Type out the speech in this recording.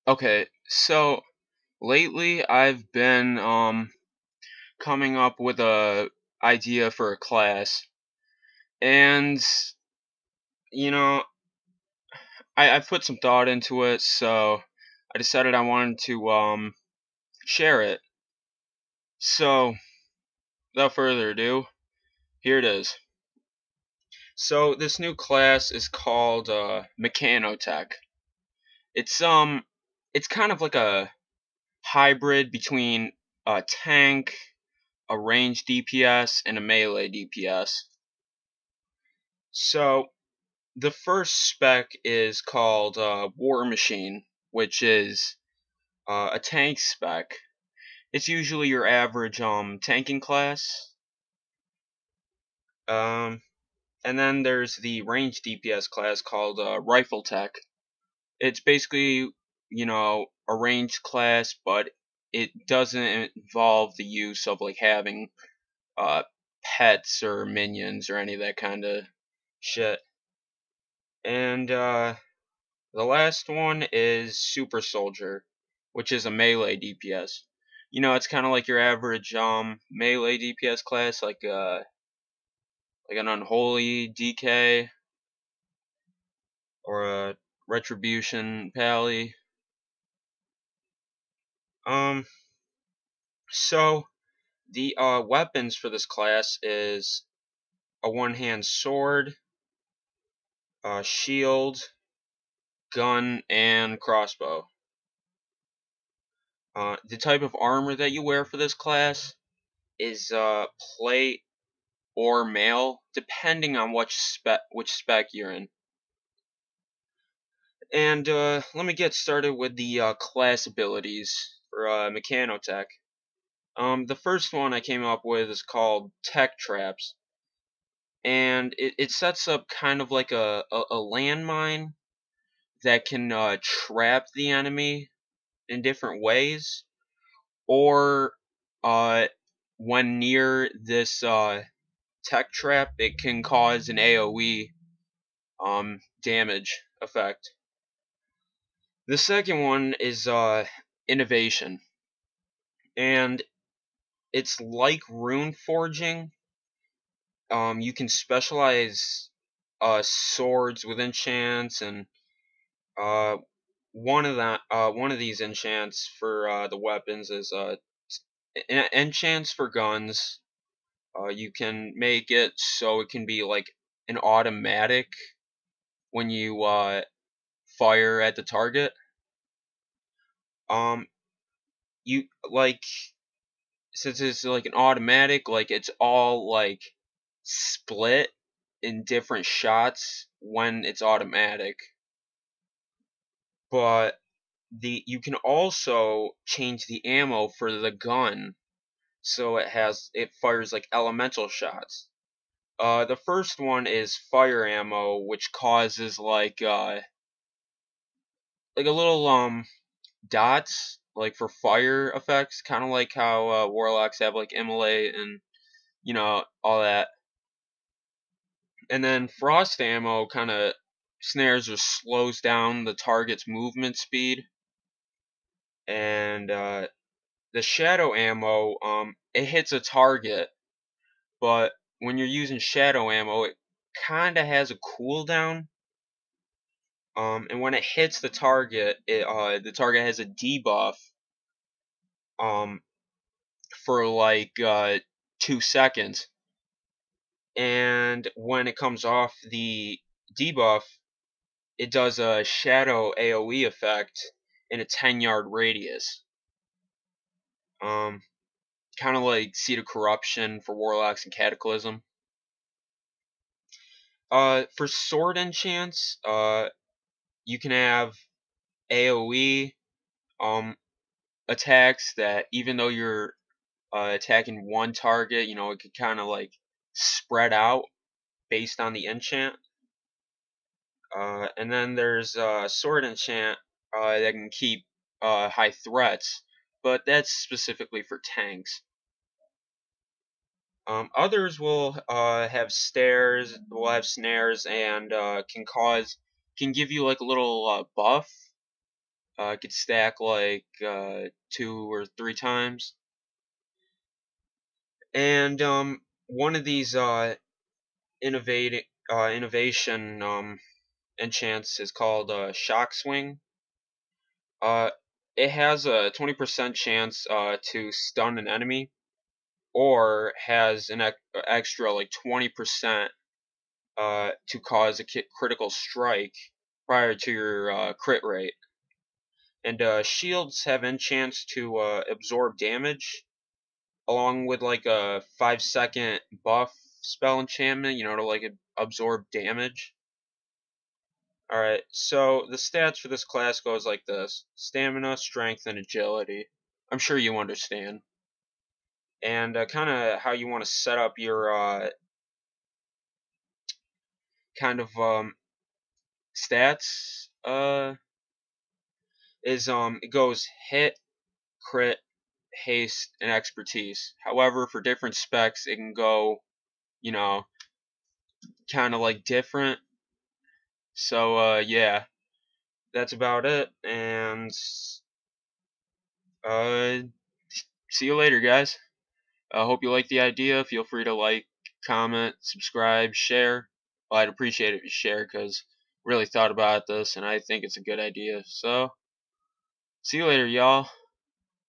Okay, so lately I've been coming up with a idea for a class, and you know I've put some thought into it, so I decided I wanted to share it. So without further ado, here it is. So this new class is called Mechanotech. It's it's kind of like a hybrid between a tank, a range DPS, and a melee DPS. So the first spec is called War Machine, which is a tank spec. It's usually your average tanking class. Um, and then there's the range DPS class called Rifle Tech. It's basically, a ranged class, but it doesn't involve the use of like having uh, pets or minions or any of that kind of shit. And the last one is Super Soldier, which is a melee DPS. It's kind of like your average melee DPS class, like an Unholy DK or a Retribution Pally. Um, so the weapons for this class is a one-hand sword, shield, gun, and crossbow. The type of armor that you wear for this class is plate or mail, depending on which spec you're in. And let me get started with the class abilities for Mechanotech. The first one I came up with is called Tech Traps, and it sets up kind of like a landmine that can trap the enemy in different ways, or when near this tech trap, it can cause an AoE damage effect. The second one is innovation, and it's like rune forging. You can specialize swords with enchants, and uh, one of these enchants for the weapons is enchants for guns. You can make it so it can be like an automatic when you fire at the target. Um, you like since it's like an automatic, like it's all like split in different shots when it's automatic. But the you can also change the ammo for the gun so it fires like elemental shots. The first one is fire ammo, which causes like a little dots like for fire effects, kind of like how warlocks have like immolate and all that. And then frost ammo kind of snares or slows down the target's movement speed. And the shadow ammo, it hits a target, but when you're using shadow ammo, it kind of has a cooldown. And when it hits the target has a debuff um, for like 2 seconds. And when it comes off the debuff, it does a shadow AoE effect in a 10-yard radius. Um, Kind of like Seed of Corruption for Warlocks and Cataclysm. For sword enchants, you can have AoE attacks that even though you're attacking one target, it could kind of like spread out based on the enchant. And then there's sword enchant that can keep high threats, but that's specifically for tanks. Others will have snares, and can give you like a little buff It could stack like 2 or 3 times. And one of these innovation enchants is called Shock Swing. Uh, it has a 20% chance to stun an enemy, or has an extra like 20% to cause a critical strike prior to your crit rate. And shields have enchants to absorb damage, along with like a 5-second buff spell enchantment, to like absorb damage. Alright, so the stats for this class goes like this: stamina, strength, and agility. I'm sure you understand. And kind of how you want to set up your kind of stats is it goes hit, crit, haste, and expertise. However, for different specs, it can go, you know, kind of like different. So yeah, that's about it, and uh, see you later, guys. I hope you like the idea. Feel free to like, comment, subscribe, share. Well, I'd appreciate it if you share, because really thought about this and I think it's a good idea. So, see you later, y'all.